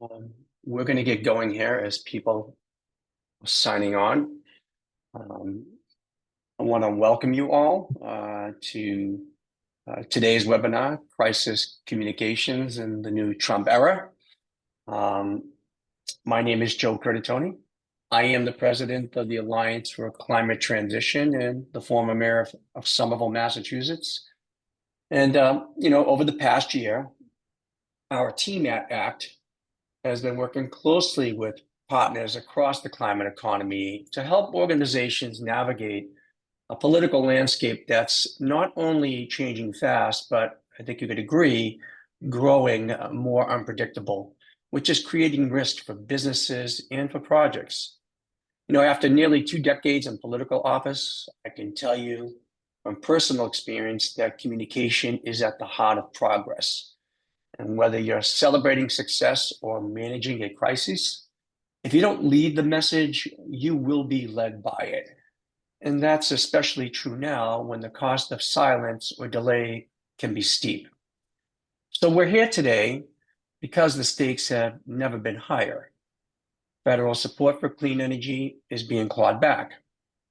Um, we're going to get going here as people are signing on. Um, I want to welcome you all to today's webinar, Crisis Communications in the New Trump Era. Um, my name is Joe Curtatone. I am the president of the Alliance for Climate Transition and the former mayor of Somerville, Massachusetts. And, over the past year, our team at ACT has been working closely with partners across the climate economy to help organizations navigate a political landscape that's not only changing fast, but I think you could agree, growing more unpredictable, which is creating risk for businesses and for projects. After nearly 2 decades in political office, I can tell you from personal experience that communication is at the heart of progress. And whether you're celebrating success or managing a crisis, if you don't lead the message, you will be led by it. And that's especially true now when the cost of silence or delay can be steep. So we're here today because the stakes have never been higher. Federal support for clean energy is being clawed back.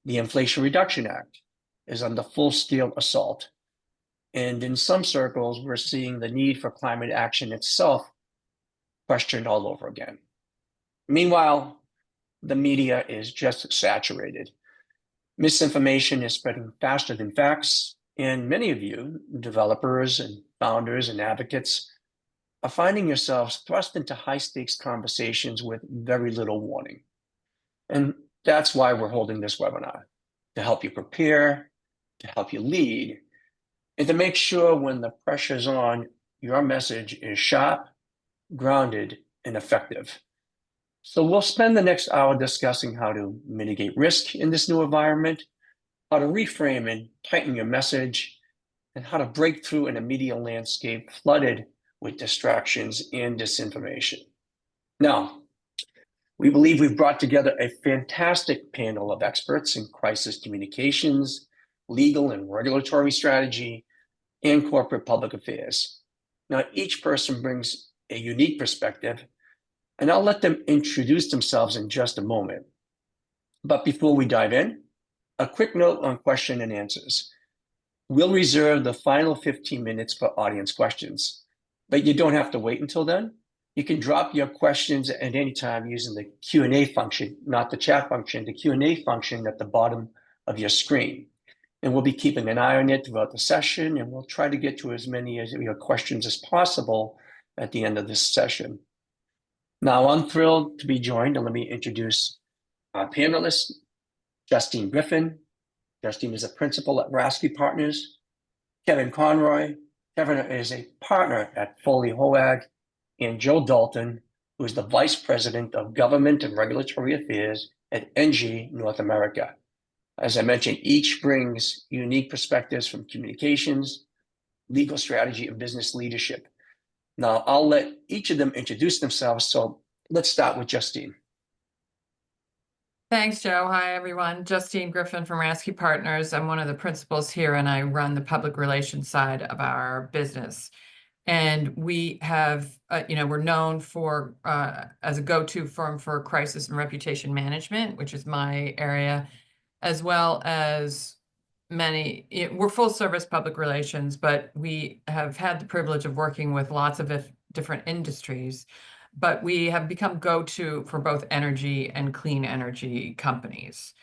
The Inflation Reduction Act is under full-scale assault. And in some circles, we're seeing the need for climate action itself questioned all over again. Meanwhile, the media is just saturated. Misinformation is spreading faster than facts, and many of you, developers and founders and advocates, are finding yourselves thrust into high-stakes conversations with very little warning. And that's why we're holding this webinar, to help you prepare, to help you lead, and to make sure when the pressure's on, your message is sharp, grounded, and effective. So we'll spend the next hour discussing how to mitigate risk in this new environment, how to reframe and tighten your message, and how to break through in a media landscape flooded with distractions and disinformation. Now, we believe we've brought together a fantastic panel of experts in crisis communications, legal and regulatory strategy, and corporate public affairs. Now, each person brings a unique perspective, and I'll let them introduce themselves in just a moment. But before we dive in, a quick note on question and answers. We'll reserve the final 15 minutes for audience questions, but you don't have to wait until then. You can drop your questions at any time using the Q&A function, not the chat function, the Q&A function at the bottom of your screen. And we'll be keeping an eye on it throughout the session, and we'll try to get to as many of your questions as possible at the end of this session. Now, I'm thrilled to be joined, and let me introduce our panelists. Justine Griffin. Justine is a principal at Rasky Partners. Kevin Conroy. Kevin is a partner at Foley Hoag. And Joe Dalton, who is the Vice President of Government and Regulatory Affairs at ENGIE North America. As I mentioned, each brings unique perspectives from communications, legal strategy, and business leadership. Now, I'll let each of them introduce themselves. So let's start with Justine. Thanks, Joe. Hi, everyone. Justine Griffin from Rasky Partners. I'm one of the principals here, and I run the public relations side of our business. And we have, we're known for as a go-to firm for crisis and reputation management, which is my area, as well as we're full service public relations, but we have had the privilege of working with lots of different industries. But we have become go-to for both energy and clean energy companies.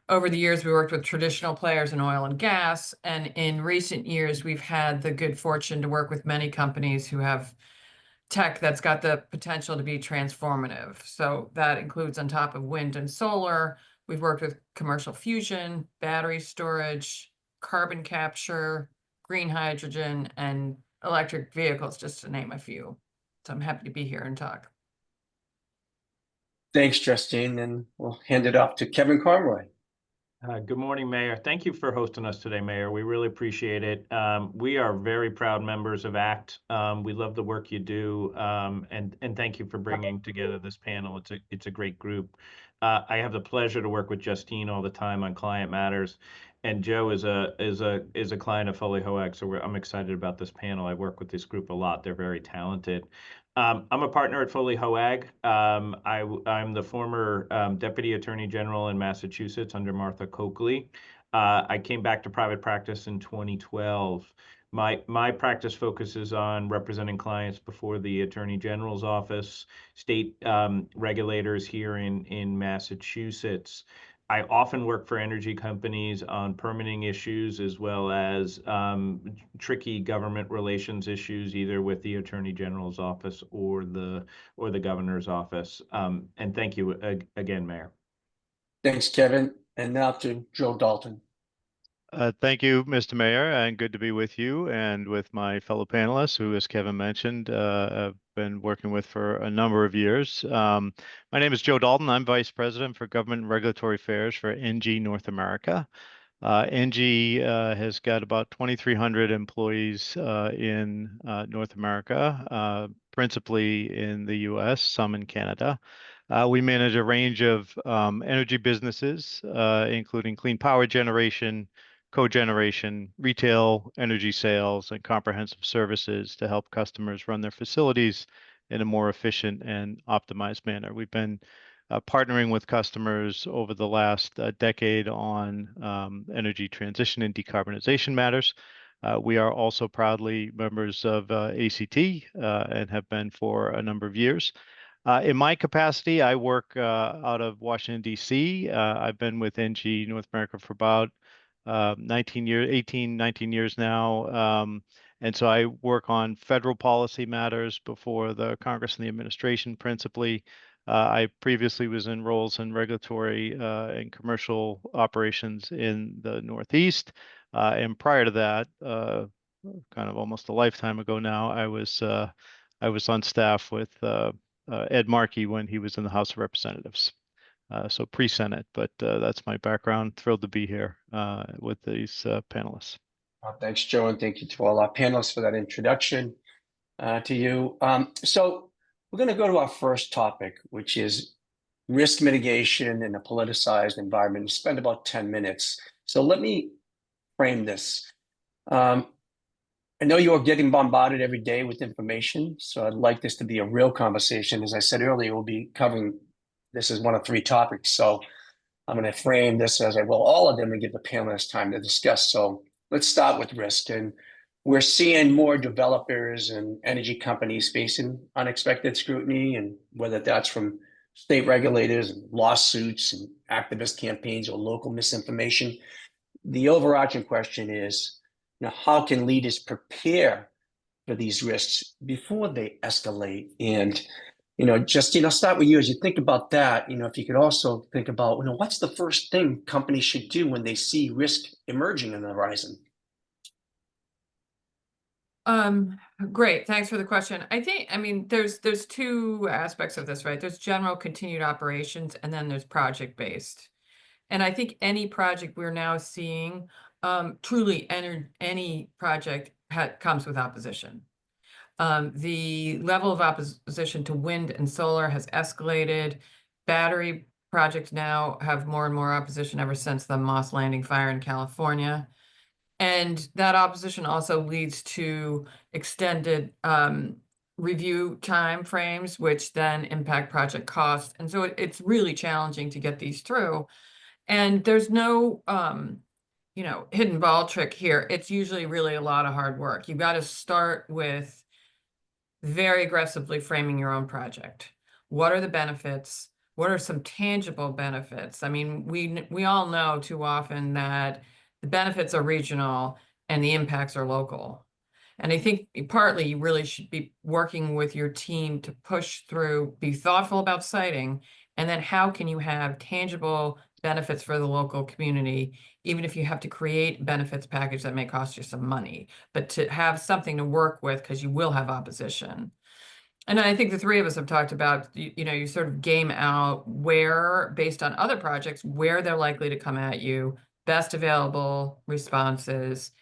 Over the years, we worked with traditional players in oil and gas, and in recent years, we've had the good fortune to work with many companies who have tech that's got the potential to be transformative. So that includes, on top of wind and solar, we've worked with commercial fusion, battery storage, carbon capture, green hydrogen, and electric vehicles, just to name a few. So I'm happy to be here and talk. Thanks, Justine, and we'll hand it off to Kevin Conroy. Good morning, Mayor. Thank you for hosting us today, Mayor. We really appreciate it. We are very proud members of ACT. We love the work you do, and thank you for bringing together this panel. It's a great group. I have the pleasure to work with Justine all the time on client matters, and Joe is a client of Foley Hoag, so I'm excited about this panel. I work with this group a lot. They're very talented. I'm a partner at Foley Hoag. I'm the former Deputy Attorney General in Massachusetts under Martha Coakley. I came back to private practice in 2012. My practice focuses on representing clients before the Attorney General's office, state regulators here in Massachusetts. I often work for energy companies on permitting issues as well as tricky government relations issues, either with the Attorney General's office or the governor's office. And thank you again, Mayor. Thanks, Kevin. And now to Joe Dalton. Thank you, Mr. Mayor, and good to be with you and with my fellow panelists, who, as Kevin mentioned, I've been working with for a number of years. My name is Joe Dalton. I'm Vice President for Government and Regulatory Affairs for ENGIE North America. ENGIE has got about 2,300 employees in North America, principally in the US, some in Canada. We manage a range of energy businesses, including clean power generation, cogeneration, retail energy sales, and comprehensive services to help customers run their facilities in a more efficient and optimized manner. We've been partnering with customers over the last decade on energy transition and decarbonization matters. We are also proudly members of ACT and have been for a number of years. In my capacity, I work out of Washington, D.C. I've been with ENGIE North America for about 19 years now. And so I work on federal policy matters before the Congress and the administration principally. I previously was in roles in regulatory and commercial operations in the Northeast. And prior to that, kind of almost a lifetime ago now, I was on staff with Ed Markey when he was in the House of Representatives. So pre-Senate, but that's my background. Thrilled to be here with these panelists. Thanks, Joe, and thank you to all our panelists for that introduction to you. So we're going to go to our first topic, which is risk mitigation in a politicized environment. We spend about 10 minutes. So let me frame this. I know you're getting bombarded every day with information, so I'd like this to be a real conversation. As I said earlier, we'll be covering this as one of 3 topics. So I'm going to frame this as I will all of them and give the panelists time to discuss. So let's start with risk. And we're seeing more developers and energy companies facing unexpected scrutiny, and whether that's from state regulators and lawsuits and activist campaigns or local misinformation. The overarching question is, how can leaders prepare for these risks before they escalate? And Justine, I'll start with you. As you think about that, if you could also think about, what's the first thing companies should do when they see risk emerging on the horizon? Great. Thanks for the question. I mean, there's 2 aspects of this, right? There's general continued operations, and then there's project-based. And I think any project we're now seeing, truly any project comes with opposition. The level of opposition to wind and solar has escalated. Battery projects now have more and more opposition ever since the Moss Landing fire in California. And that opposition also leads to extended review time frames, which then impact project costs. And so it's really challenging to get these through. And there's no hidden ball trick here. It's usually really a lot of hard work. You've got to start with very aggressively framing your own project. What are the benefits? What are some tangible benefits? I mean, we all know too often that the benefits are regional and the impacts are local. And I think partly you really should be working with your team to push through, be thoughtful about siting, and then how can you have tangible benefits for the local community, even if you have to create a benefits package that may cost you some money, but to have something to work with, because you will have opposition. And I think the 3 of us have talked about, you sort of game out where, based on other projects, where they're likely to come at you, best available responses,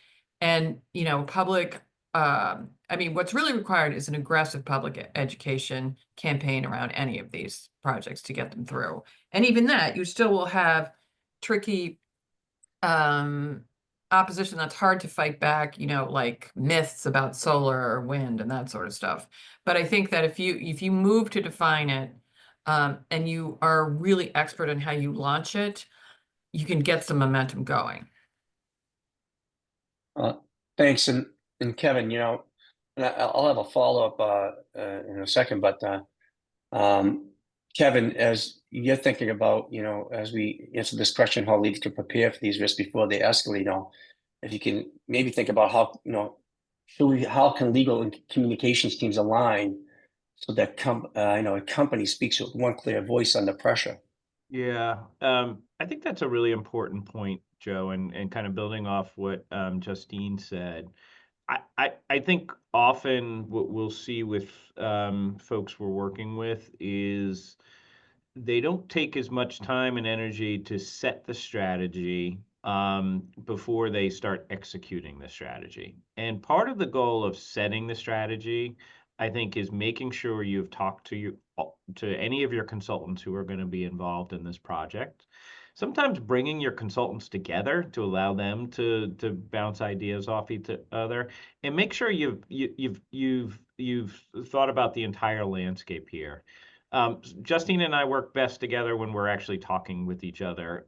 and, public, I mean, what's really required is an aggressive public education campaign around any of these projects to get them through. And even that, you still will have tricky opposition that's hard to fight back, like myths about solar or wind and that sort of stuff. But I think that if you move to define it, and you are really expert in how you launch it, you can get some momentum going. Thanks. And Kevin, and I'll have a follow-up in a second, but Kevin, as you're thinking about, as we answer this question, how leaders can prepare for these risks before they escalate, if you can maybe think about how, how can legal and communications teams align so that a company speaks with one clear voice under pressure? Yeah, I think that's a really important point, Joe, and kind of building off what Justine said. I think often what we'll see with folks we're working with is they don't take as much time and energy to set the strategy before they start executing the strategy. And part of the goal of setting the strategy, I think, is making sure you've talked to any of your consultants who are going to be involved in this project. Sometimes bringing your consultants together to allow them to bounce ideas off each other, and make sure you've thought about the entire landscape here. Justine and I work best together when we're actually talking with each other.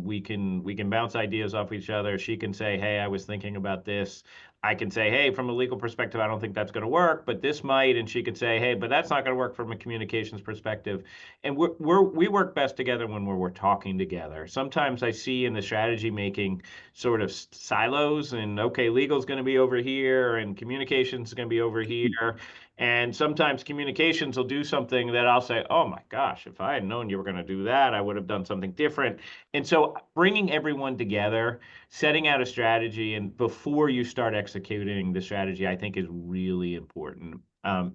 We can bounce ideas off each other. She can say, "Hey, I was thinking about this." I can say, "Hey, from a legal perspective, I don't think that's going to work, but this might." And she could say, "Hey, but that's not going to work from a communications perspective." And we work best together when we're talking together. Sometimes I see in the strategy making sort of silos, and okay, legal's going to be over here, and communications is going to be over here. And sometimes communications will do something that I'll say, "Oh my gosh, if I had known you were going to do that, I would have done something different." And so bringing everyone together, setting out a strategy, and before you start executing the strategy, I think is really important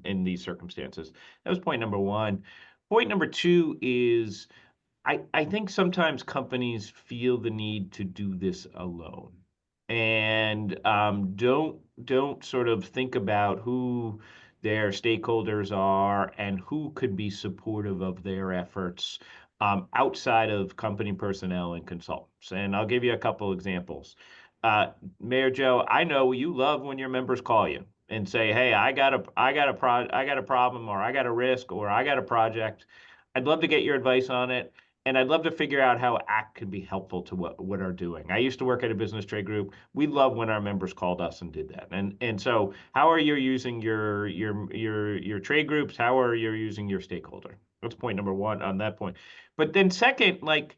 in these circumstances. That was point number one. Point number two is I think sometimes companies feel the need to do this alone, and don't sort of think about who their stakeholders are and who could be supportive of their efforts outside of company personnel and consultants. And I'll give you a couple examples. Mayor Joe, I know you love when your members call you and say, "Hey, I got a problem, or I got a risk, or I got a project. I'd love to get your advice on it. And I'd love to figure out how ACT could be helpful to what are doing." I used to work at a business trade group. We love when our members called us and did that. And so, how are you using your trade groups? How are you using your stakeholder? That's point number one on that point. But then second, like,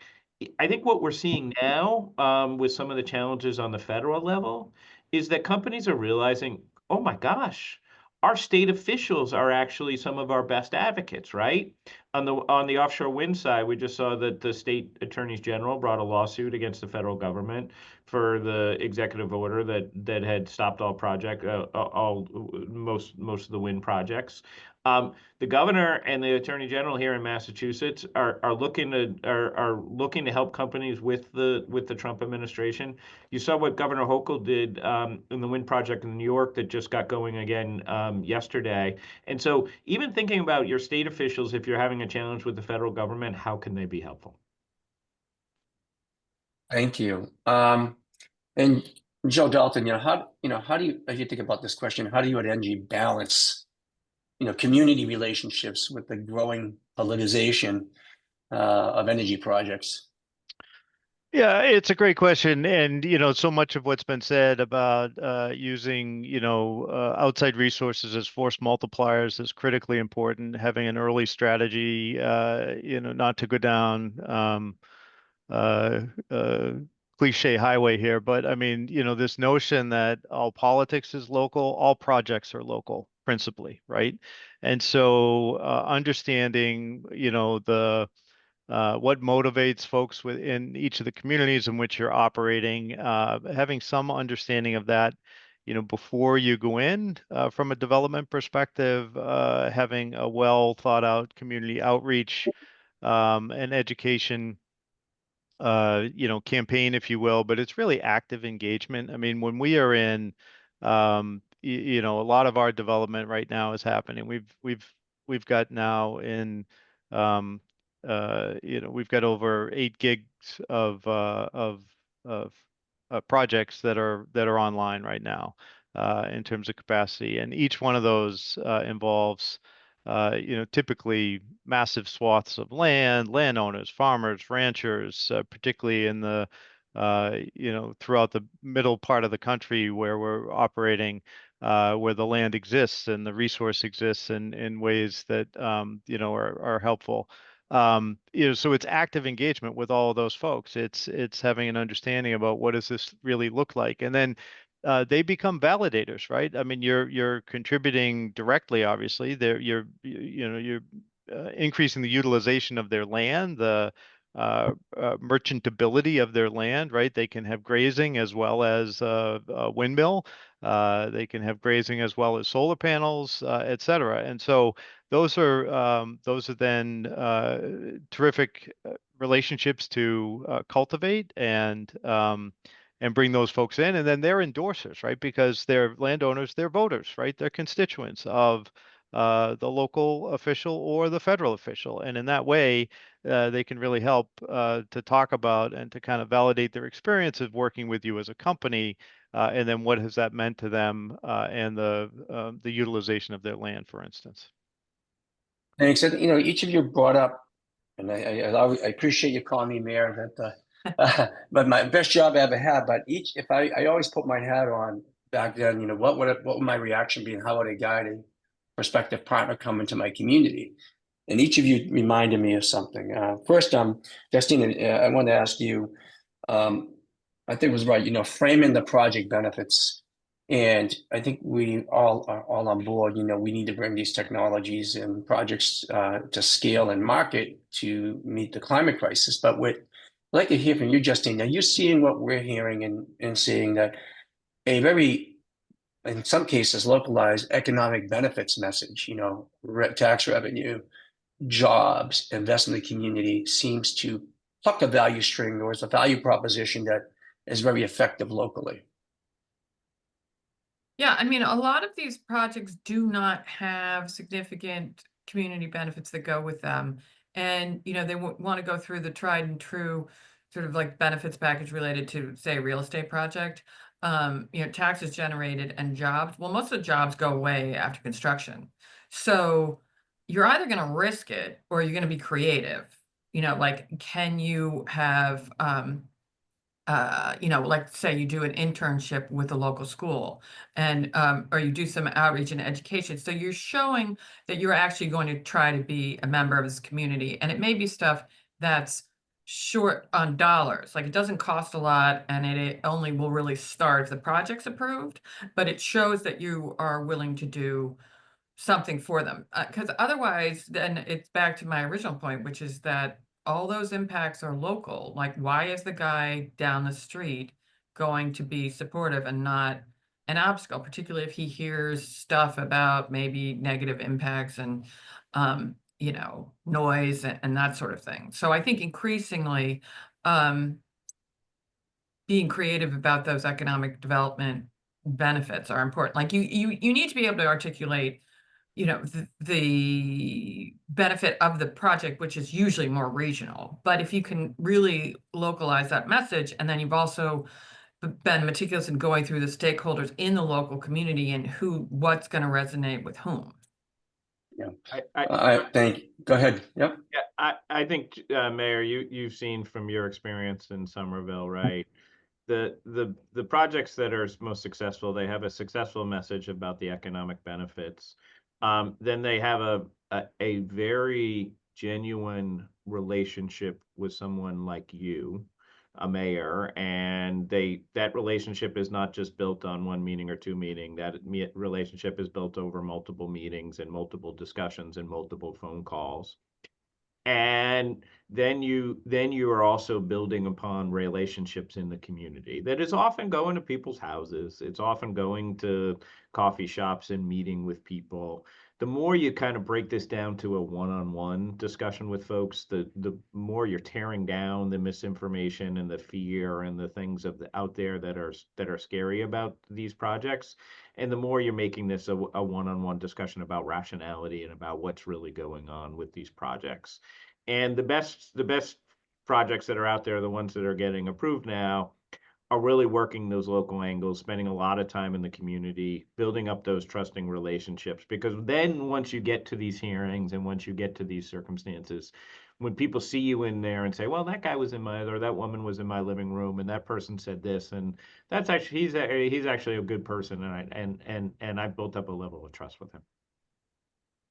I think what we're seeing now with some of the challenges on the federal level is that companies are realizing, oh my gosh, our state officials are actually some of our best advocates, right? On the offshore wind side, we just saw that the state attorneys general brought a lawsuit against the federal government for the executive order that had stopped all most of the wind projects. The governor and the attorney general here in Massachusetts are looking to help companies with the Trump administration. You saw what Governor Hochul did in the wind project in New York that just got going again yesterday. And so, even thinking about your state officials, if you're having a challenge with the federal government, how can they be helpful? Thank you. And Joe Dalton, how do you, as you think about this question, how do you at NG balance, community relationships with the growing politicization of energy projects? Yeah, it's a great question. And, so much of what's been said about using, outside resources as force multipliers is critically important. Having an early strategy, not to go down uh, uh, cliche highway here, but I mean, this notion that all politics is local, all projects are local, principally, right? And so understanding, the what motivates folks within each of the communities in which you're operating, having some understanding of that, before you go in from a development perspective, having a well thought out community outreach and education campaign, if you will, but it's really active engagement. I mean, when we are in, a lot of our development right now is happening. We've got now in, we've got over 8 gigs of projects that are online right now in terms of capacity, and each one of those involves typically massive swaths of land, landowners, farmers, ranchers, particularly in the throughout the middle part of the country where we're operating, where the land exists and the resource exists in ways that are helpful. So it's active engagement with all of those folks. It's having an understanding about what does this really look like, and then they become validators, right? I mean, you're contributing directly, obviously. You're increasing the utilization of their land, the merchantability of their land, right? They can have grazing as well as a windmill. They can have grazing as well as solar panels, et cetera. And so those are then terrific relationships to cultivate and bring those folks in, and then they're endorsers, right? Because they're landowners, they're voters, right? They're constituents of the local official or the federal official, and in that way, they can really help to talk about and to kind of validate their experience of working with you as a company, and then what has that meant to them and the utilization of their land, for instance. Thanks. And, each of you brought up, and I appreciate you calling me mayor, but my best job I ever had. But if I always put my hat on back then, what would my reaction be, and how would I guide a prospective partner come into my community? And each of you reminded me of something. First, Justine, I want to ask you, I think it was right, framing the project benefits. And I think we all are all on board, we need to bring these technologies and projects to scale and market to meet the climate crisis. But I'd like to hear from you, Justine. Now, you're seeing what we're hearing and seeing, that a very, in some cases, localized economic benefits message, tax revenue, jobs, investment in the community seems to pluck a value string, or is a value proposition that is very effective locally. Yeah, I mean, a lot of these projects do not have significant community benefits that go with them. And, they want to go through the tried and true sort of like benefits package related to, say, a real estate project. Taxes generated and jobs. Well, most of the jobs go away after construction. So you're either going to risk it or you're going to be creative. Like, can you have, like say you do an internship with a local school, and or you do some outreach and education. So you're showing that you're actually going to try to be a member of this community. And it may be stuff that's short on dollars, like it doesn't cost a lot, and it only will really start if the project's approved, but it shows that you are willing to do something for them. Because otherwise, then it's back to my original point, which is that all those impacts are local. Like, why is the guy down the street going to be supportive and not an obstacle, particularly if he hears stuff about maybe negative impacts and, noise and that sort of thing. So I think increasingly, being creative about those economic development benefits are important. Like you need to be able to articulate the benefit of the project, which is usually more regional. But if you can really localize that message, and then you've also been meticulous in going through the stakeholders in the local community and what's going to resonate with whom. Yeah, I think. Go ahead. Yep. Yeah, I think, Mayor, you've seen from your experience in Somerville, right? The projects that are most successful, they have a successful message about the economic benefits. Then they have a very genuine relationship with someone like you, a mayor, and that relationship is not just built on one meeting or two meeting. That relationship is built over multiple meetings and multiple discussions and multiple phone calls. And then you are also building upon relationships in the community that is often going to people's houses. It's often going to coffee shops and meeting with people. The more you kind of break this down to a one-on-one discussion with folks, the more you're tearing down the misinformation and the fear and the things out there that are scary about these projects. And the more you're making this a one-on-one discussion about rationality and about what's really going on with these projects. And the best projects that are out there, the ones that are getting approved now, are really working those local angles, spending a lot of time in the community, building up those trusting relationships. Because then once you get to these hearings and once you get to these circumstances, when people see you in there and say, well, that guy was in my, or that woman was in my living room and that person said this, and that's actually, he's actually a good person. And I built up a level of trust with him.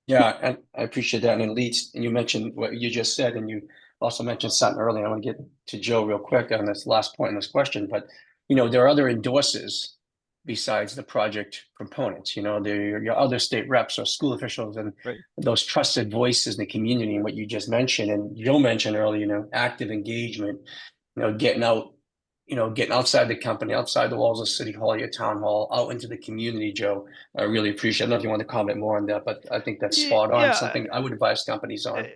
Yeah, and I appreciate that. And it leads, and you mentioned what you just said, and you also mentioned something earlier. I want to get to Joe real quick on this last point in this question, but there are other endorsers besides the project proponents. There are your other state reps or school officials and Right. those trusted voices in the community, and what you just mentioned, and Joe mentioned earlier, active engagement, getting out, getting outside the company, outside the walls of City Hall, your town hall, out into the community, Joe. I really appreciate it. I don't know if you want to comment more on that, but I think that's spot on, Yeah, something I would advise companies on.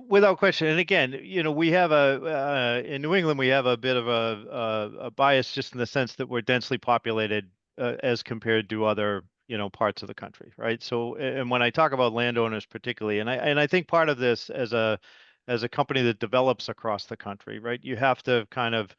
without question. And again, we have in New England, we have a bit of a bias just in the sense that we're densely populated as compared to other, parts of the country, right? So, and when I talk about landowners particularly, and I think part of this as a company that develops across the country, right? You have to kind of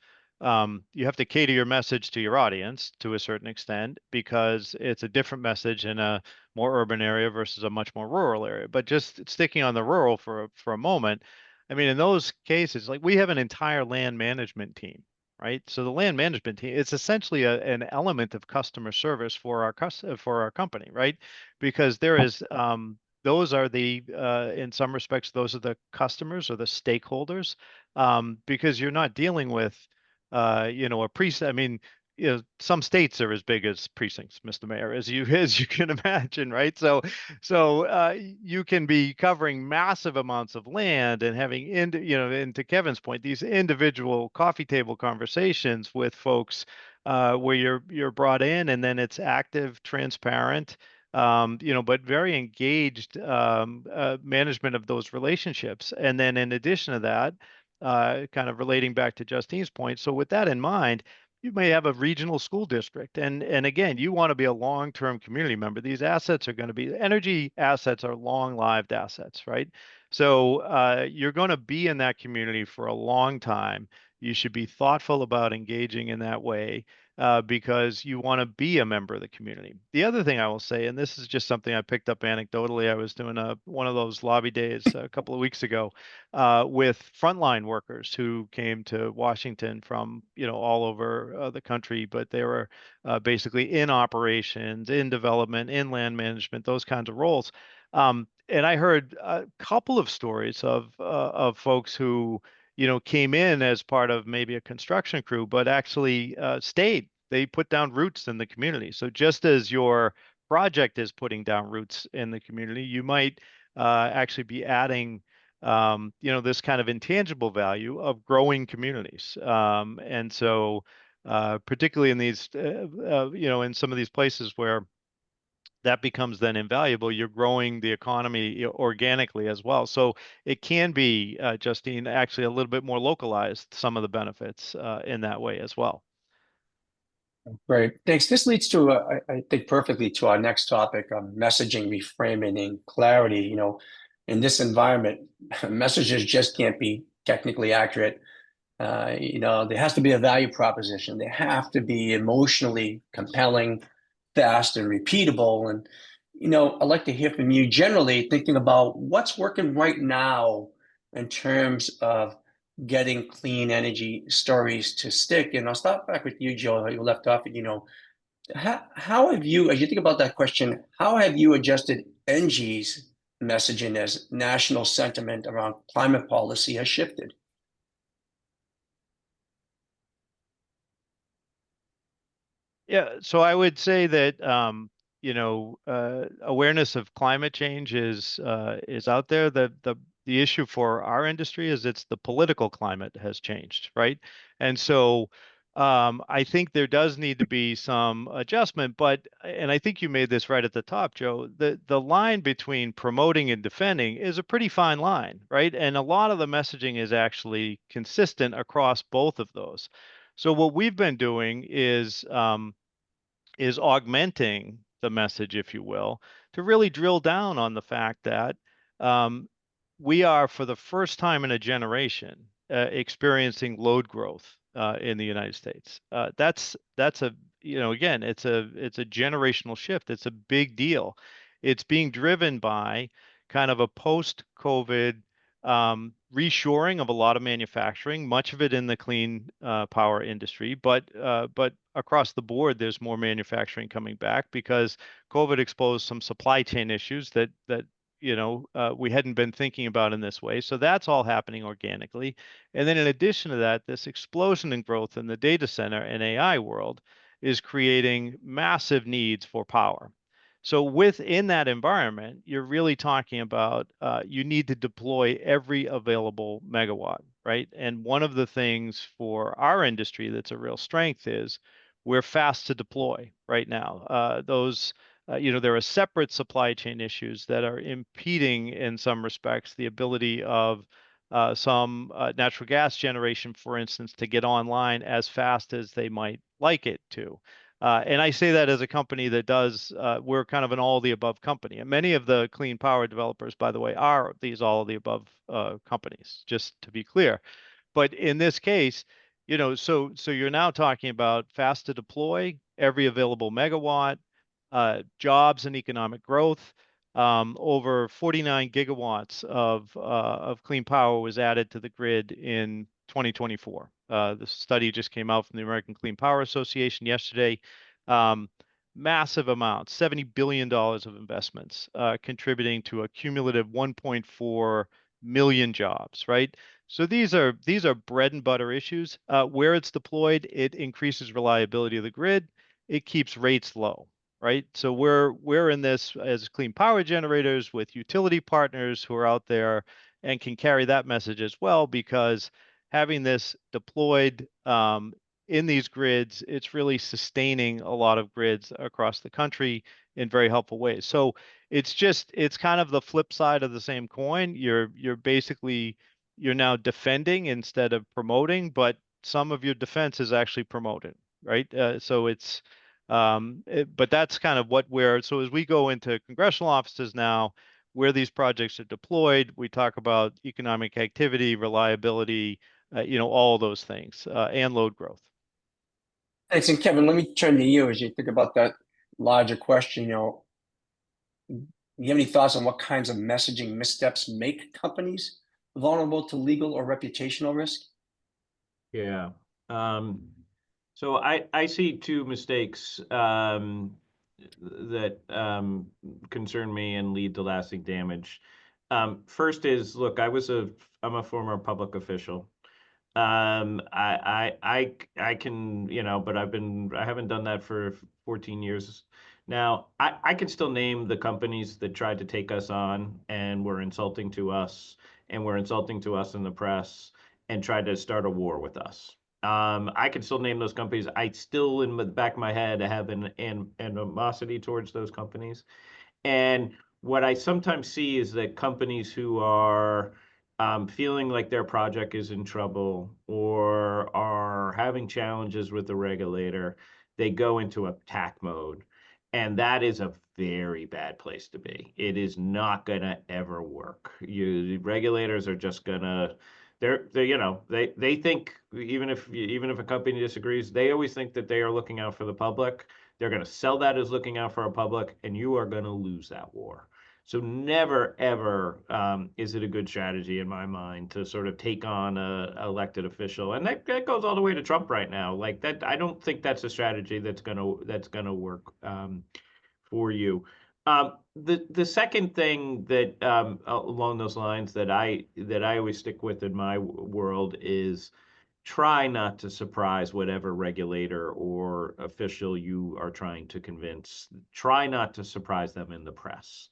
you have to cater your message to your audience to a certain extent because it's a different message in a more urban area versus a much more rural area. But just sticking on the rural for a moment, I mean, in those cases, like we have an entire land management team, right? So the land management team, it's essentially an element of customer service for our company, right? Because there is those are the in some respects those are the customers or the stakeholders because you're not dealing with a precinct. I mean, some states are as big as precincts, Mr. Mayor, as you as you can imagine, right? So you can be covering massive amounts of land and having and to Kevin's point, these individual coffee table conversations with folks where you're brought in and then it's active, transparent. But very engaged management of those relationships. And then in addition to that, kind of relating back to Justine's point. So with that in mind, you may have a regional school district, and again, you want to be a long-term community member. These assets are going to be energy assets are long-lived assets, right? So you're going to be in that community for a long time. You should be thoughtful about engaging in that way because you want to be a member of the community. The other thing I will say, and this is just something I picked up anecdotally, I was doing one of those lobby days a couple of weeks ago with frontline workers who came to Washington from all over the country, but they were basically in operations, in development, in land management, those kinds of roles. And I heard a couple of stories of folks who came in as part of maybe a construction crew, but actually stayed. They put down roots in the community. So just as your project is putting down roots in the community, you might actually be adding this kind of intangible value of growing communities. And so particularly in these, in some of these places where that becomes then invaluable, you're growing the economy organically as well. So it can be, Justine, actually a little bit more localized, some of the benefits in that way as well. Great, thanks. This leads to, I think, perfectly to our next topic on messaging, reframing, and clarity. In this environment, messages just can't be technically accurate. There has to be a value proposition. They have to be emotionally compelling, fast, and repeatable. And, I'd like to hear from you generally thinking about what's working right now in terms of getting clean energy stories to stick. And I'll start back with you, Joe, how you left off. How have you, as you think about that question, how have you adjusted NG's messaging as national sentiment around climate policy has shifted? Yeah, so I would say that awareness of climate change is out there. The issue for our industry is it's the political climate has changed, right? And so I think there does need to be some adjustment, and I think you made this right at the top, Joe. The line between promoting and defending is a pretty fine line, right? And a lot of the messaging is actually consistent across both of those. So what we've been doing is augmenting the message, if you will, to really drill down on the fact that we are, for the first time in a generation, experiencing load growth in the United States. That's a, again, it's a generational shift. It's a big deal. It's being driven by kind of a post-COVID reshoring of a lot of manufacturing, much of it in the clean power industry, but across the board, there's more manufacturing coming back because COVID exposed some supply chain issues that we hadn't been thinking about in this way. So that's all happening organically. And then in addition to that, this explosion in growth in the data center and AI world is creating massive needs for power. So within that environment, you're really talking about you need to deploy every available megawatt, right? And one of the things for our industry that's a real strength is we're fast to deploy right now. There are separate supply chain issues that are impeding, in some respects, the ability of some natural gas generation, for instance, to get online as fast as they might like it to. And I say that as a company that we're kind of an all the above company. And many of the clean power developers, by the way, are these all the above companies, just to be clear. But in this case, so you're now talking about fast to deploy, every available megawatt, jobs and economic growth. Over 49 gigawatts of clean power was added to the grid in 2024. The study just came out from the American Clean Power Association yesterday. Massive amounts, $70 billion of investments, contributing to a cumulative 1.4 million jobs, right? So these are bread and butter issues. Where it's deployed, it increases reliability of the grid. It keeps rates low, right? So we're in this as clean power generators with utility partners who are out there and can carry that message as well, because having this deployed in these grids, it's really sustaining a lot of grids across the country in very helpful ways. So it's kind of the flip side of the same coin. You're now defending instead of promoting, but some of your defense is actually promoted, right? But that's kind of so as we go into congressional offices now, where these projects are deployed, we talk about economic activity, reliability, all those things, and load growth. Thanks. And Kevin, let me turn to you as you think about that larger question. You have any thoughts on what kinds of messaging missteps make companies vulnerable to legal or reputational risk? Yeah. So I see two mistakes that concern me and lead to lasting damage. First is, look, I'm a former public official. I can, but I haven't done that for 14 years. Now, I can still name the companies that tried to take us on and were insulting to us in the press and tried to start a war with us. I can still name those companies. I still, in the back of my head, have an animosity towards those companies. And what I sometimes see is that companies who are feeling like their project is in trouble or are having challenges with the regulator, they go into attack mode. And that is a very bad place to be. It is not going to ever work. Regulators are just going to, they think, even if a company disagrees, they always think that they are looking out for the public. They're going to sell that as looking out for a public, and you are going to lose that war. So never, ever is it a good strategy in my mind to sort of take on an elected official. And that goes all the way to Trump right now. Like that, I don't think that's a strategy that's gonna work for you. The second thing that along those lines that I always stick with in my world is try not to surprise whatever regulator or official you are trying to convince. Try not to surprise them in the press.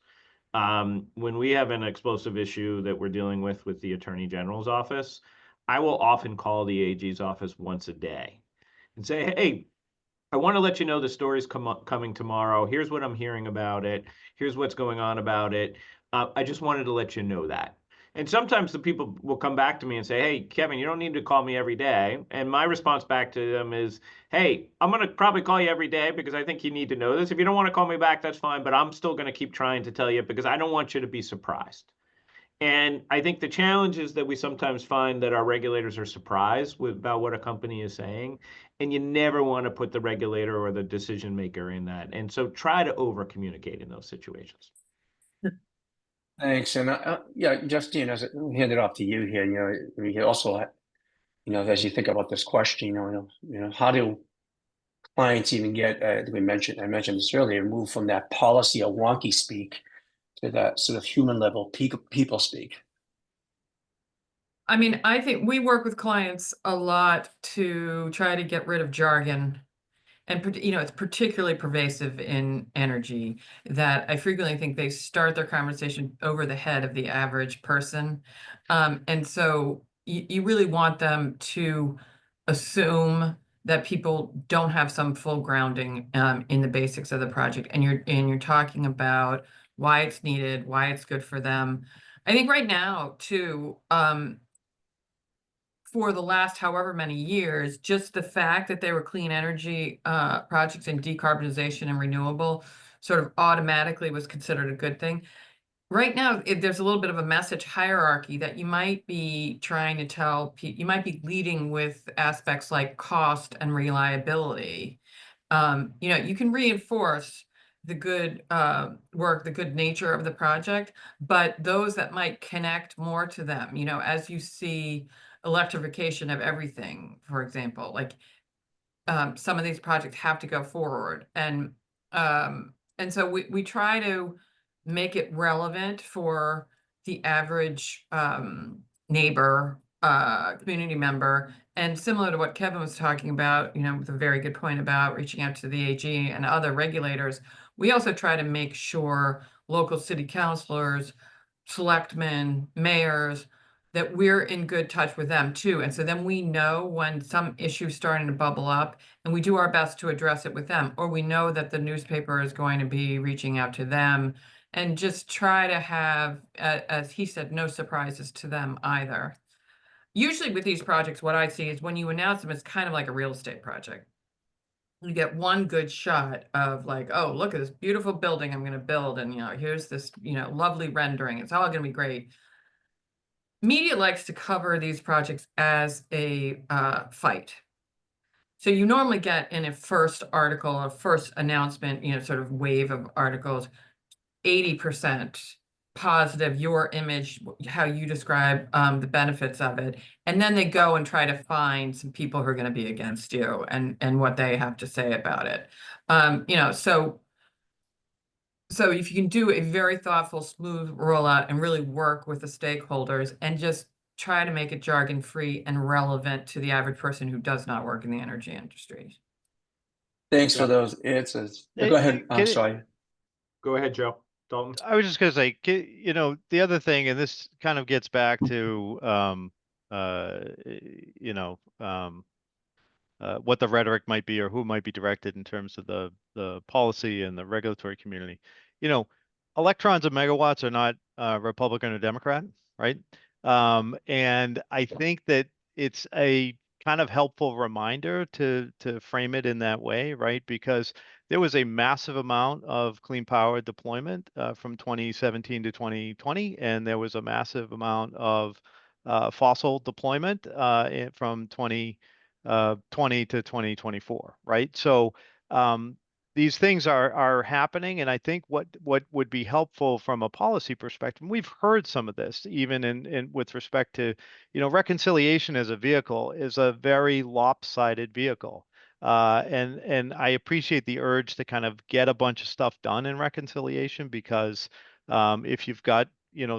When we have an explosive issue that we're dealing with the Attorney General's office, I will often call the AG's office once a day and say, hey, I want to let you know the story's coming tomorrow. Here's what I'm hearing about it. Here's what's going on about it. I just wanted to let you know that. And sometimes the people will come back to me and say, hey, Kevin, you don't need to call me every day. And my response back to them is, hey, I'm going to probably call you every day because I think you need to know this. If you don't want to call me back, that's fine. But I'm still going to keep trying to tell you because I don't want you to be surprised. And I think the challenge is that we sometimes find that our regulators are surprised about what a company is saying, and you never want to put the regulator or the decision maker in that. And so try to over communicate in those situations. Thanks. And yeah, Justine, as I hand it off to you here, we also, as you think about this question, how do clients even get, I mentioned this earlier, move from that policy or wonky speak to that sort of human level people speak? I mean, I think we work with clients a lot to try to get rid of jargon. And, it's particularly pervasive in energy that I frequently think they start their conversation over the head of the average person. And so you really want them to assume that people don't have some full grounding in the basics of the project. And you're talking about why it's needed, why it's good for them. I think right now, too, for the last however many years, just the fact that they were clean energy projects and decarbonization and renewable sort of automatically was considered a good thing. Right now, there's a little bit of a message hierarchy that you might be trying to tell people, you might be leading with aspects like cost and reliability. You can reinforce the good work, the good nature of the project, but those that might connect more to them, as you see electrification of everything, for example, like some of these projects have to go forward. And so we try to make it relevant for the average neighbor, community member. And similar to what Kevin was talking about, with a very good point about reaching out to the AG and other regulators, we also try to make sure local city councilors, selectmen, mayors, that we're in good touch with them too. And so then we know when some issue's starting to bubble up, and we do our best to address it with them, or we know that the newspaper is going to be reaching out to them, and just try to have, as he said, no surprises to them either. Usually with these projects, what I see is when you announce them, it's kind of like a real estate project. You get one good shot of like, oh, look at this beautiful building I'm going to build, and here's this lovely rendering. It's all going to be great. Media likes to cover these projects as a fight. So you normally get in a first article, a first announcement, sort of wave of articles, 80% positive, your image, how you describe the benefits of it. And then they go and try to find some people who are going to be against you and what they have to say about it. So if you can do a very thoughtful, smooth rollout and really work with the stakeholders and just try to make it jargon-free and relevant to the average person who does not work in the energy industry. Thanks for those answers. Go ahead. I'm sorry. Go ahead, Joe. Dalton. I was just gonna say, the other thing, and this kind of gets back to, what the rhetoric might be or who might be directed in terms of the policy and the regulatory community. Electrons and megawatts are not Republican or Democrat, right? And I think that it's a kind of helpful reminder to frame it in that way, right? Because there was a massive amount of clean power deployment from 2017 to 2020, and there was a massive amount of fossil deployment from 2020 to 2024, right? So these things are happening, and I think what would be helpful from a policy perspective, and we've heard some of this even in with respect to, reconciliation as a vehicle is a very lopsided vehicle. And I appreciate the urge to kind of get a bunch of stuff done in reconciliation because if you've got,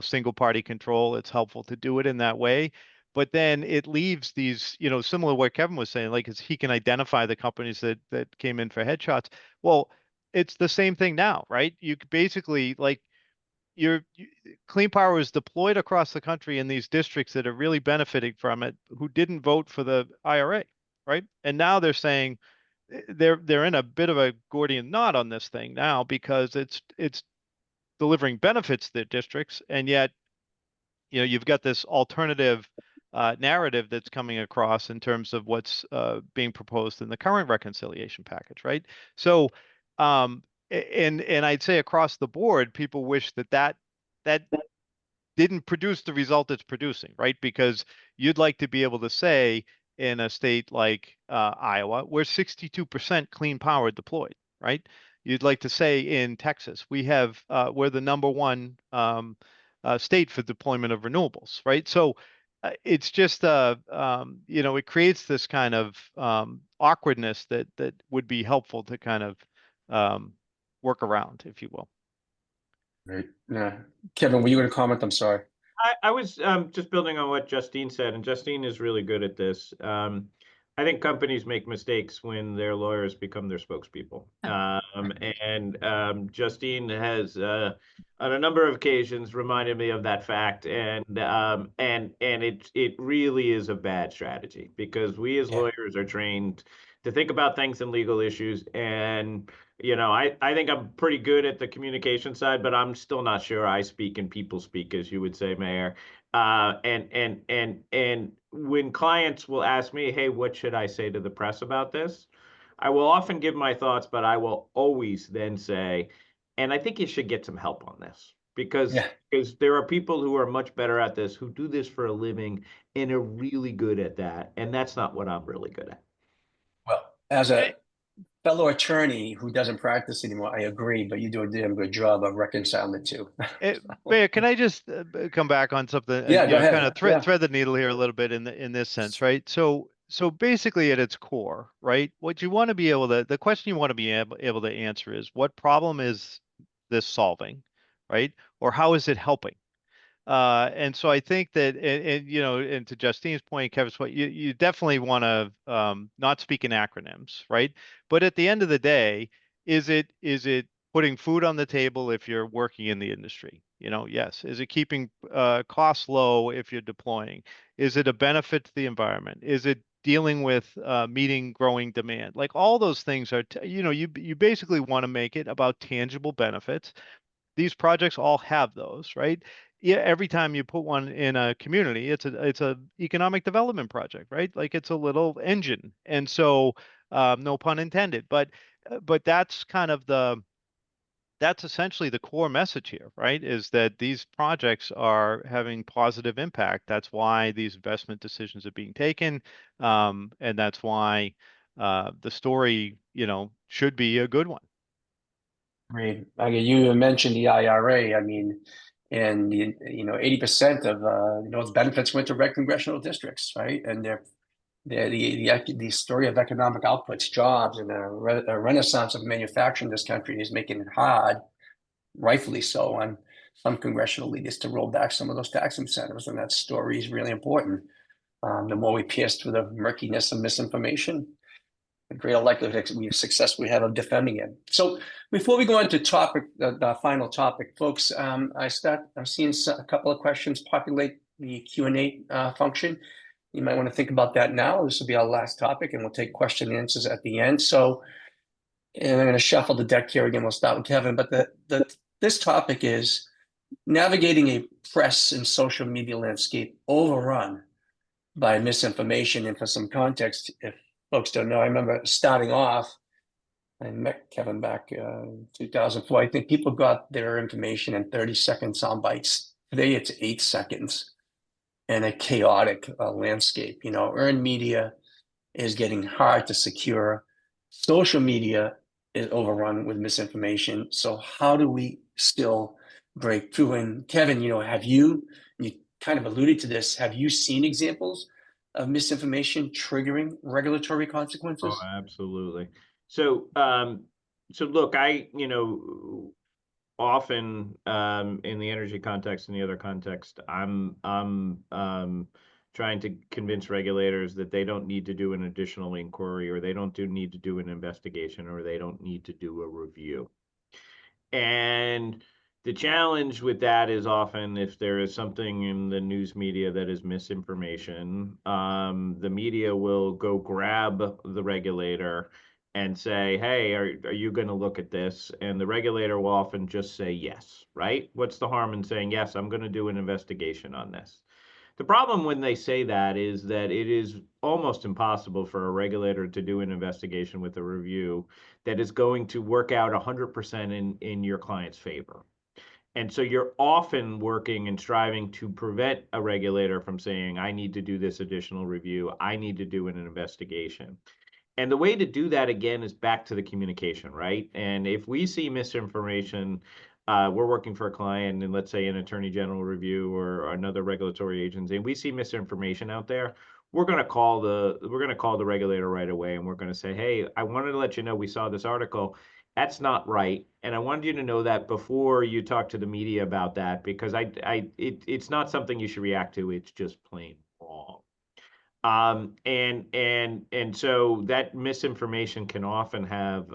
single party control, it's helpful to do it in that way. But then it leaves these, similar to what Kevin was saying, like he can identify the companies that came in for headshots. Well, it's the same thing now, right? You could basically like clean power is deployed across the country in these districts that are really benefiting from it, who didn't vote for the IRA, right? And now they're saying they're in a bit of a Gordian knot on this thing now because it's delivering benefits to their districts, and yet you've got this alternative narrative that's coming across in terms of what's being proposed in the current reconciliation package, right? So, and I'd say across the board, people wish that didn't produce the result it's producing, right? Because you'd like to be able to say in a state like Iowa, we're 62% clean power deployed, right? You'd like to say in Texas, we're the number one state for deployment of renewables, right? So it's just it creates this kind of awkwardness that would be helpful to kind of work around, if you will. Right. Yeah. Kevin, were you going to comment? I'm sorry. I was just building on what Justine said, and Justine is really good at this. I think companies make mistakes when their lawyers become their spokespeople. Justine has, on a number of occasions, reminded me of that fact, and it really is a bad strategy, because we as lawyers are trained to think about things and legal issues, and I think I'm pretty good at the communication side, but I'm still not sure I speak and people speak, as you would say, Mayor. And when clients will ask me, hey, what should I say to the press about this? I will often give my thoughts, but I will always then say, and I think you should get some help on this, because there are people who are much better at this, who do this for a living and are really good at that. And that's not what I'm really good at. Well, as a fellow attorney who doesn't practice anymore, I agree, but you do a damn good job of reconciling the two. Mayor, can I just come back on something? Yeah, go ahead. Kind of thread the needle here a little bit in this sense, right? So basically, at its core, right, what you want to be able to, the question you want to be able to answer is, what problem is this solving, right? Or how is it helping? And so I think that, and to Justine's point, Kevin's point, you definitely want to not speak in acronyms, right? But at the end of the day, is it putting food on the table if you're working in the industry? Yes. Is it keeping costs low if you're deploying? Is it a benefit to the environment? Is it dealing with meeting growing demand? Like, all those things are, you basically want to make it about tangible benefits. These projects all have those, right? Yeah, every time you put one in a community, it's a economic development project, right? Like, it's a little engine. And so, no pun intended, but that's essentially the core message here, right? Is that these projects are having positive impact. That's why these investment decisions are being taken. And that's why the story, should be a good one. Great. You mentioned the IRA. I mean, and 80% of those benefits went to red congressional districts, right? And the story of economic outputs, jobs, and a renaissance of manufacturing in this country is making it hard, rightfully so, on some congressional leaders to roll back some of those tax incentives. And that story is really important. The more we pierce through the murkiness of misinformation, the greater likelihood we successfully have of defending it. So before we go into the final topic, folks, I'm seeing a couple of questions populate the Q&A function. You might want to think about that now. This will be our last topic, and we'll take question and answers at the end. So, and I'm going to shuffle the deck here again. We'll start with Kevin, but this topic is navigating a press and social media landscape overrun by misinformation. And for some context, if folks don't know, I remember starting off, I met Kevin back in 2004. I think people got their information in 30-second sound bites. Today, it's 8 seconds and a chaotic landscape. Earned media is getting hard to secure. Social media is overrun with misinformation. So how do we still break through? And Kevin, you kind of alluded to this, have you seen examples of misinformation triggering regulatory consequences? Oh, absolutely. So look, I, often in the energy context and the other context, I'm trying to convince regulators that they don't need to do an additional inquiry, or they don't need to do an investigation, or they don't need to do a review. And the challenge with that is, often if there is something in the news media that is misinformation, the media will go grab the regulator and say, hey, are you going to look at this? And the regulator will often just say yes, right? What's the harm in saying, yes, I'm going to do an investigation on this? The problem when they say that is that it is almost impossible for a regulator to do an investigation with a review that is going to work out 100% in your client's favor. And so you're often working and striving to prevent a regulator from saying, I need to do this additional review, I need to do an investigation. And the way to do that, again, is back to the communication, right? And if we see misinformation, we're working for a client, and let's say an attorney general review or another regulatory agency, and we see misinformation out there, we're going to call the regulator right away, and we're going to say, hey, I wanted to let you know we saw this article. That's not right, and I wanted you to know that before you talk to the media about that, because it's not something you should react to. It's just plain wrong. And so that misinformation can often have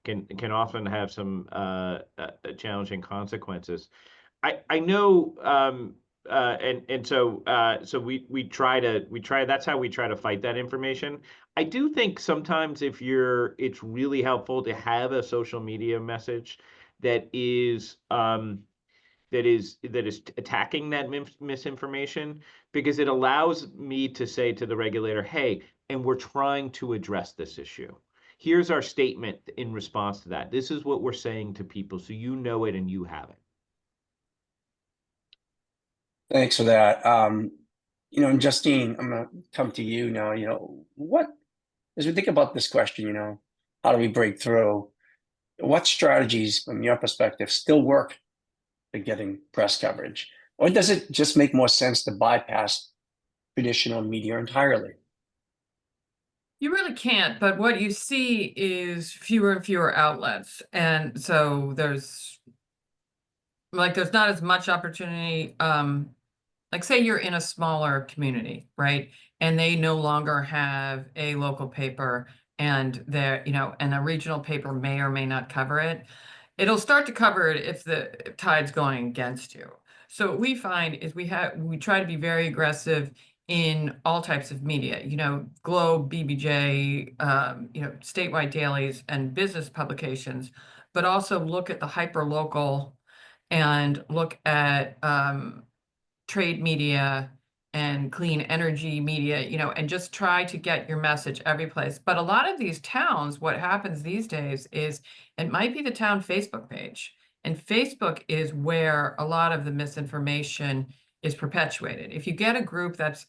can often have some challenging consequences. I know and so we try that's how we try to fight that information. I do think sometimes it's really helpful to have a social media message that is attacking that misinformation, because it allows me to say to the regulator, hey, and we're trying to address this issue. Here's our statement in response to that. This is what we're saying to people, so you know it and you have it. Thanks for that. And Justine, I'm gonna come to you now. As we think about this question, how do we break through? What strategies, from your perspective, still work for getting press coverage? Or does it just make more sense to bypass traditional media entirely? You really can't, but what you see is fewer and fewer outlets. And so there's not as much opportunity. Like say you're in a smaller community, right? And they no longer have a local paper, and and a regional paper may or may not cover it. It'll start to cover it if the tide's going against you. So what we find is we try to be very aggressive in all types of media, Globe, BBJ, statewide dailies and business publications, but also look at the hyper local and look at trade media and clean energy media, and just try to get your message every place. But a lot of these towns, what happens these days is it might be the town Facebook page. And Facebook is where a lot of the misinformation is perpetuated. If you get a group that's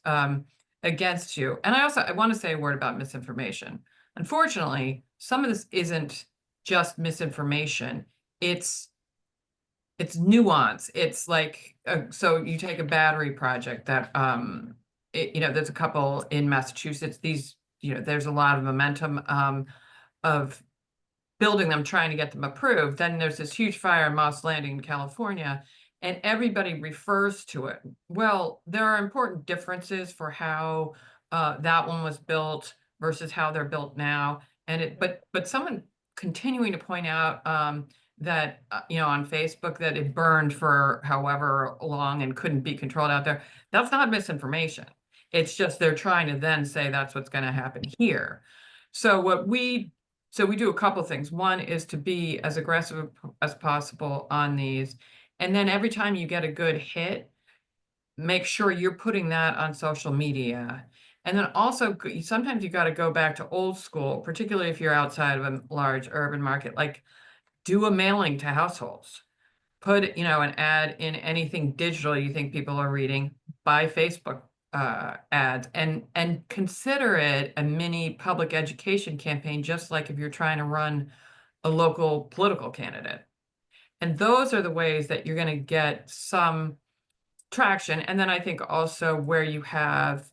against you, and I want to say a word about misinformation. Unfortunately, some of this isn't just misinformation. It's nuance. It's like, so you take a battery project that, there's a couple in Massachusetts. There's a lot of momentum of building them, trying to get them approved. Then there's this huge fire in Moss Landing in California, and everybody refers to it. Well, there are important differences for how that one was built versus how they're built now. But someone continuing to point out that on Facebook that it burned for however long and couldn't be controlled out there. That's not misinformation. It's just they're trying to then say that's what's going to happen here. So we do a couple of things. One is to be as aggressive as possible on these. And then every time you get a good hit, make sure you're putting that on social media. And then also sometimes you got to go back to old school, particularly if you're outside of a large urban market, like do a mailing to households, put, an ad in anything digital you think people are reading, buy Facebook ads, and consider it a mini public education campaign, just like if you're trying to run a local political candidate. And those are the ways that you're going to get some traction. And then I think also where you have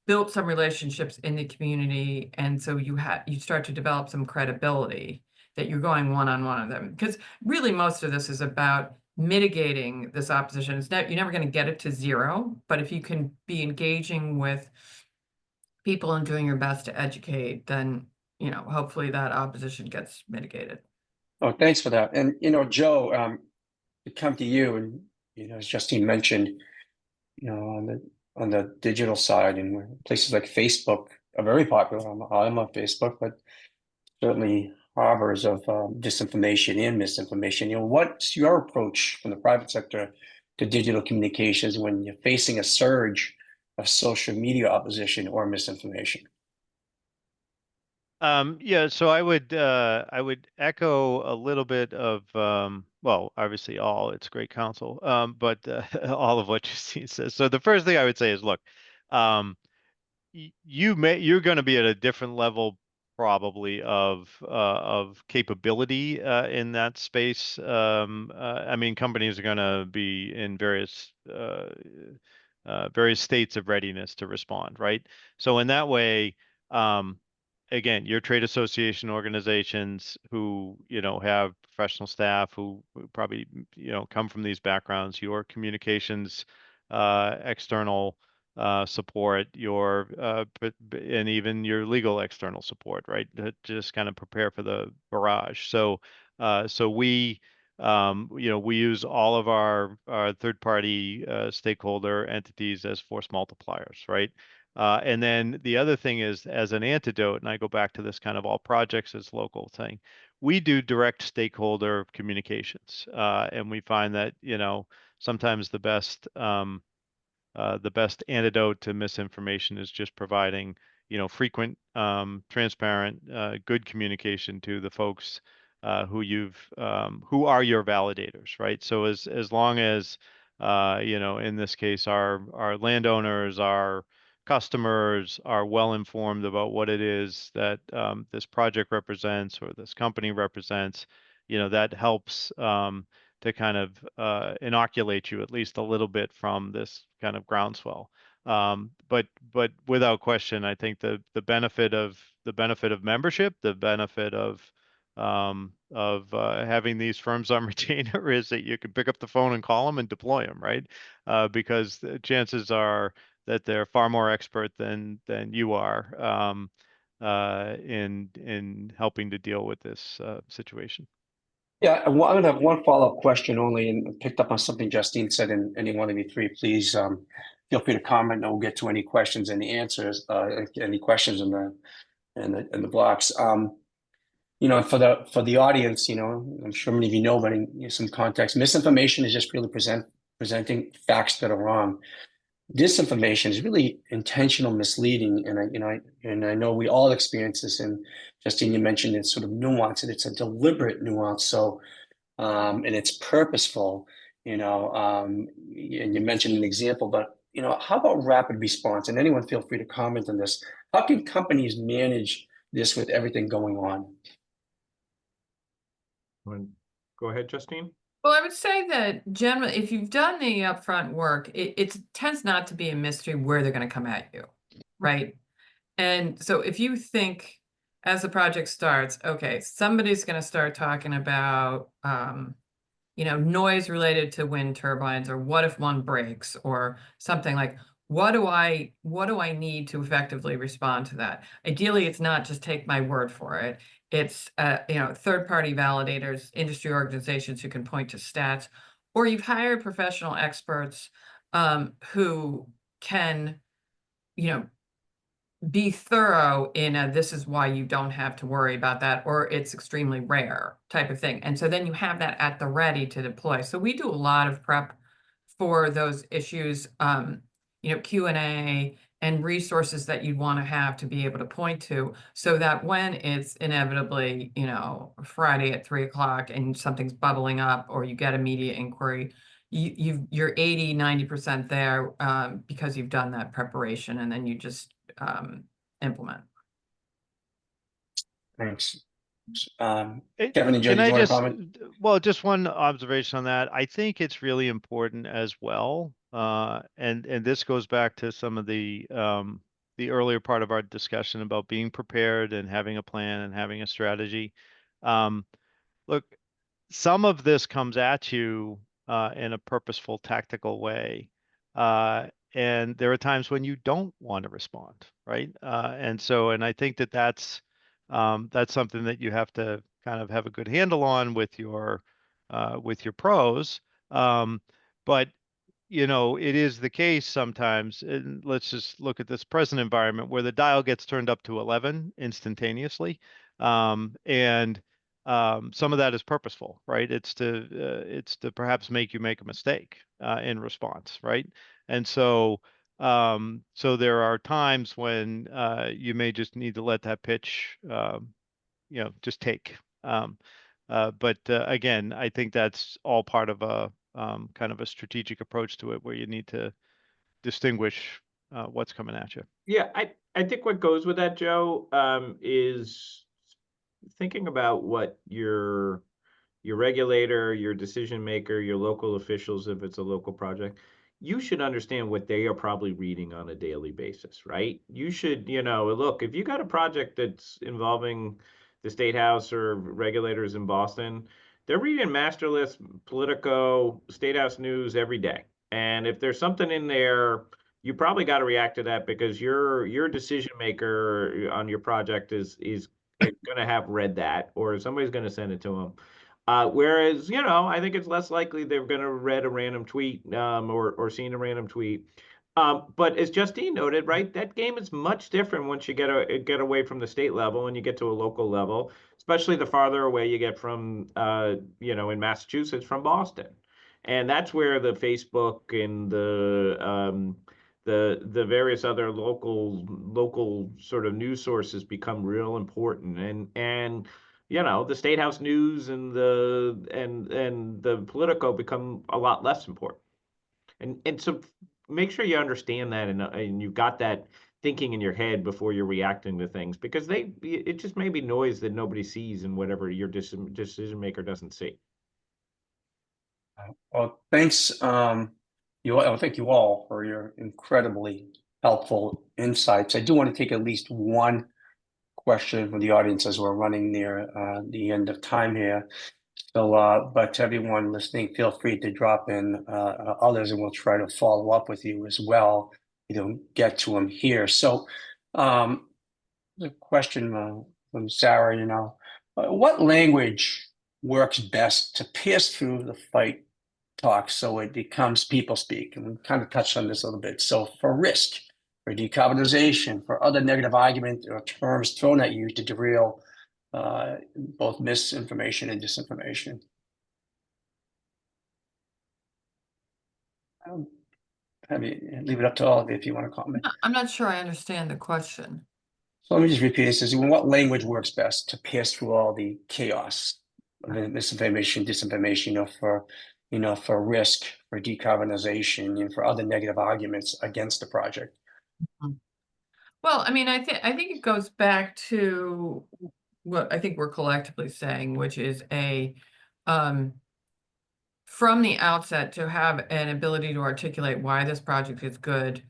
built some relationships in the community, and so you start to develop some credibility that you're going one-on-one with them. Because really most of this is about mitigating this opposition. You're never going to get it to zero, but if you can be engaging with people and doing your best to educate, then, hopefully that opposition gets mitigated. Oh, thanks for that. And, Joe, to come to you, and, as Justine mentioned, on the digital side, and places like Facebook are very popular. I'm on Facebook, but certainly harbors of disinformation and misinformation. What's your approach from the private sector to digital communications when you're facing a surge of social media opposition or misinformation? Yeah, so I would echo a little bit of well, obviously all it's great counsel, but all of what Justine says. So the first thing I would say is, look, um, you're going to be at a different level probably of capability in that space. I mean, companies are going to be in various states of readiness to respond, right? So in that way, um, again, your trade association organizations who, have professional staff who probably, come from these backgrounds, your communications, external support, and even your legal external support, right? To just kind of prepare for the barrage. So we use all of our third-party stakeholder entities as force multipliers, right? And then the other thing is, as an antidote, and I go back to this kind of all projects as local thing, we do direct stakeholder communications, and we find that sometimes the best antidote to misinformation is just providing, frequent, transparent, good communication to the folks who are your validators, right? So as long as in this case, our landowners, our customers are well informed about what it is that this project represents or this company represents, that helps. To kind of inoculate you at least a little bit from this kind of groundswell. But without question, I think the benefit of membership, the benefit of having these firms on retainer is that you can pick up the phone and call them and deploy them, right? Because the chances are that they're far more expert than you are in helping to deal with this situation. Yeah, I'm gonna have one follow-up question only, and picked up on something Justine said, and any one of you three, please feel free to comment, and we'll get to any questions and answers, any questions in the blocks. For the audience, I'm sure many of you know, but in some context, misinformation is just really presenting facts that are wrong. Disinformation is really intentional misleading, and I know we all experience this. And Justine, you mentioned it's sort of nuance, and it's a deliberate nuance. So, and it's purposeful. And you mentioned an example, but how about rapid response? And anyone feel free to comment on this. How can companies manage this with everything going on? Go ahead, Justine. Well, I would say that generally, if you've done the upfront work, it tends not to be a mystery where they're going to come at you, right? And so if you think as the project starts, okay, somebody's going to start talking about, noise related to wind turbines, or what if one breaks, or something like, what do I need to effectively respond to that? Ideally, it's not just take my word for it. It's third-party validators, industry organizations who can point to stats, or you've hired professional experts who can, be thorough in a this is why you don't have to worry about that, or it's extremely rare type of thing. And so then you have that at the ready to deploy. So we do a lot of prep for those issues, Q&A and resources that you'd want to have to be able to point to, so that when it's inevitably, Friday at 3 o'clock and something's bubbling up, or you get a media inquiry, you're 80-90% there because you've done that preparation, and then you just implement. Thanks. Eh, Kevin and Joe, Can did I you want to just, comment? well, just one observation on that. I think it's really important as well, and this goes back to some of the earlier part of our discussion about being prepared and having a plan and having a strategy. Um, Look, some of this comes at you in a purposeful, tactical way. And there are times when you don't want to respond, right? And I think that's something that you have to kind of have a good handle on with your pros. But it is the case sometimes, and let's just look at this present environment where the dial gets turned up to 11 instantaneously. And some of that is purposeful, right? It's to perhaps make you make a mistake in response, right? And so So there are times when you may just need to let that pitch, just take. But again, I think that's all part of a kind of a strategic approach to it, where you need to distinguish what's coming at you. Yeah, I think what goes with that, Joe, is thinking about what your regulator, your decision maker, your local officials, if it's a local project, you should understand what they are probably reading on a daily basis, right? You should, look, if you got a project that's involving the State House or regulators in Boston, they're reading Master List, Politico, State House News every day. And if there's something in there, you probably got to react to that, because your decision maker on your project is going to have read that, or somebody's going to send it to them. Whereas, I think it's less likely they're going to read a random tweet, or seen a random tweet. But as Justine noted, right, that game is much different once you get away from the state level and you get to a local level, especially the farther away you get from, in Massachusetts, from Boston. And that's where the Facebook and the various other local sort of news sources become real important. And the State House News and the Politico become a lot less important. And so make sure you understand that, and you've got that thinking in your head before you're reacting to things, because it just may be noise that nobody sees, and whatever your decision maker doesn't see. Well, thanks, thank you all for your incredibly helpful insights. I do want to take at least one question from the audience as we're running near the end of time here. So, but to everyone listening, feel free to drop in others, and we'll try to follow up with you as well. You don't get to them here. So, the question from Sarah, what language works best to pierce through the fight talk so it becomes people speak? And we kind of touched on this a little bit. So for risk, for decarbonization, for other negative arguments or terms thrown at you to derail both misinformation and disinformation. Leave it up to all of you if you want to comment. I'm not sure I understand the question. So let me just repeat this: what language works best to pass through all the chaos of misinformation, disinformation, for risk, for decarbonization, and for other negative arguments against the project? Well, I mean, I think it goes back to what I think we're collectively saying, which is from the outset, to have an ability to articulate why this project is good,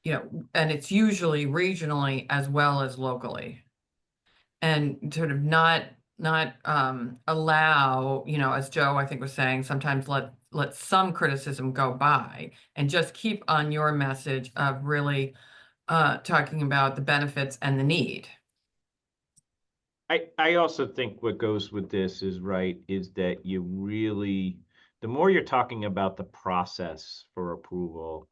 and it's usually regionally as well as locally, and sort of not allow, as Joe, I think, was saying, sometimes let some criticism go by and just keep on your message of really talking about the benefits and the need. I also think what goes with this is that you really, the more you're talking about the process for approval,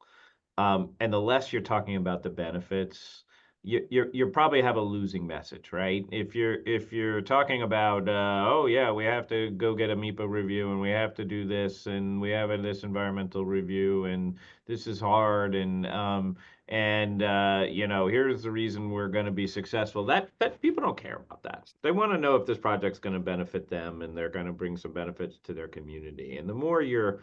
and the less you're talking about the benefits, you probably have a losing message, right? If you're talking about, oh yeah, we have to go get a MEPA review, and we have to do this, and we have this environmental review, and this is hard, and here's the reason we're going to be successful. That people don't care about that. They want to know if this project's going to benefit them, and they're going to bring some benefits to their community. And the more you're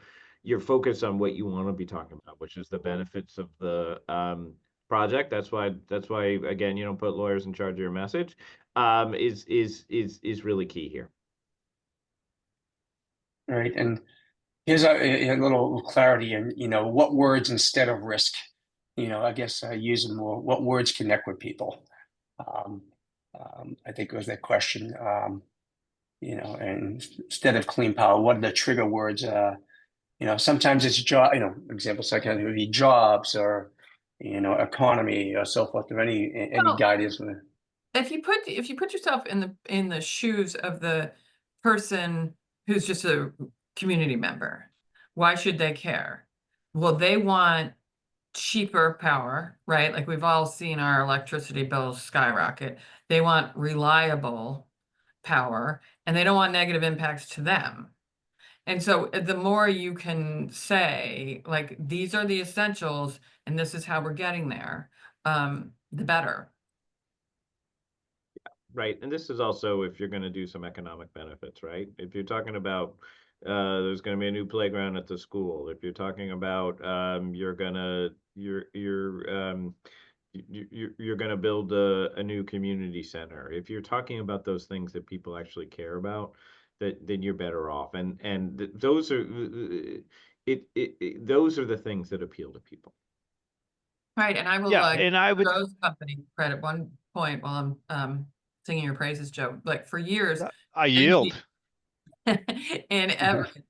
focused on what you want to be talking about, which is the benefits of the project. That's why again, you don't put lawyers in charge of your message. Is really key here. All right, and here's a little clarity in what words instead of risk. I guess using more what words connect with people. I think it was that question. And instead of clean power, what are the trigger words? Sometimes it's job. Example second would be jobs, or economy, or so forth. Or any guidance? If you put yourself in the shoes of the person who's just a community member, why should they care? Well, they want cheaper power, right? Like, we've all seen our electricity bills skyrocket. They want reliable power, and they don't want negative impacts to them. And so the more you can say, like, these are the essentials and this is how we're getting there, the better. Right, and this is also if you're gonna do some economic benefits, right? If you're talking about, there's gonna be a new playground at the school, if you're talking about, you're gonna, you're gonna build a new community center. If you're talking about those things that people actually care about, then you're better off. And those are, those are the things that appeal to people. Right, and I will Yeah, and I would, Joe's company credit one point while I'm singing your praises, Joe. Like for years, I they yield. in Everett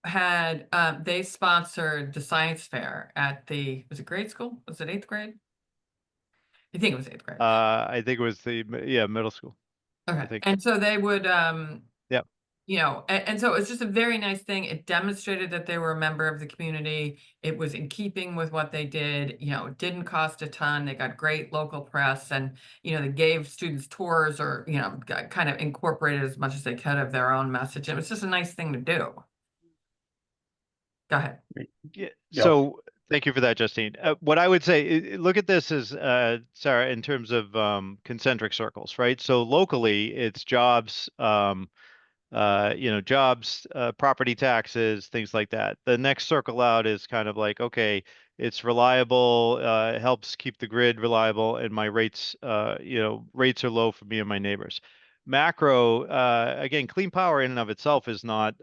had they sponsored the science fair at was it grade school? Was it 8th grade? I think it was 8th grade. I think it was middle school. I Okay, think. and so they would Yeah. you know, and so it was just a very nice thing. It demonstrated that they were a member of the community. It was in keeping with what they did. You know, it didn't cost a ton. They got great local press, and you know, they gave students tours, or you know, kind of incorporated as much as they could of their own message. It was just a nice thing to do. Go ahead. Yeah. Yep. So thank you for that, Justine. What I would say, look at this as, Sarah, in terms of concentric circles, right? So locally, it's jobs, jobs, property taxes, things like that. The next circle out is kind of like, okay, it's reliable, it helps keep the grid reliable, and my rates, rates are low for me and my neighbors. Macro, again, clean power in and of itself is not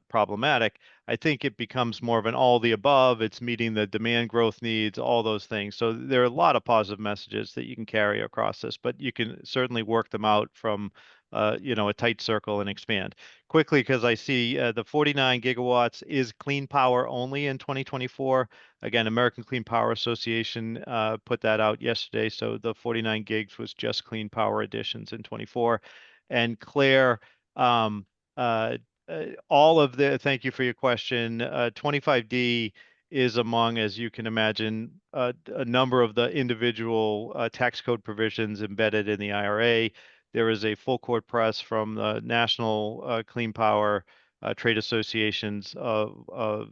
problematic. I think it becomes more of an all the above. It's meeting the demand growth needs, all those things. So there are a lot of positive messages that you can carry across this, but you can certainly work them out from a tight circle and expand quickly, because I see the 49 gigawatts is clean power only in 2024. Again, American Clean Power Association put that out yesterday. So the 49 gigs was just clean power additions in 24. And Claire, all of thank you for your question. 25D is among, as you can imagine, a number of the individual tax code provisions embedded in the IRA. There is a full court press from the National Clean Power trade associations. A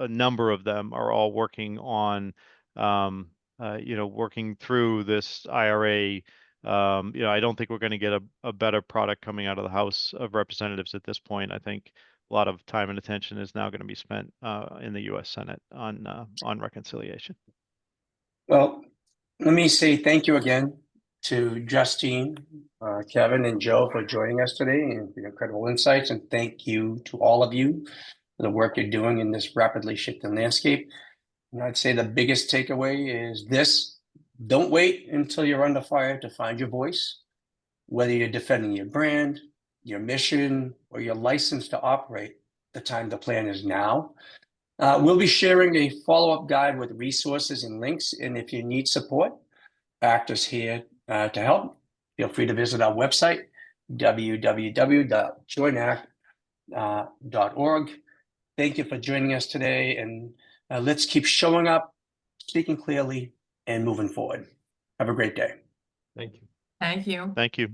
number of them are all working on, working through this IRA. I don't think we're going to get a better product coming out of the House of Representatives at this point. I think a lot of time and attention is now going to be spent in the U.S. Senate on reconciliation. Well, let me say thank you again to Justine, Kevin, and Joe for joining us today and for your incredible insights. And thank you to all of you for the work you're doing in this rapidly shifting landscape. And I'd say the biggest takeaway is this: don't wait until you're under fire to find your voice. Whether you're defending your brand, your mission, or your license to operate, the time to plan is now. We'll be sharing a follow-up guide with resources and links. And if you need support, ACT is here to help. Feel free to visit our website, www.joinact.org. Thank you for joining us today. And let's keep showing up, speaking clearly, and moving forward. Have a great day. Thank you. Thank you. Thank you.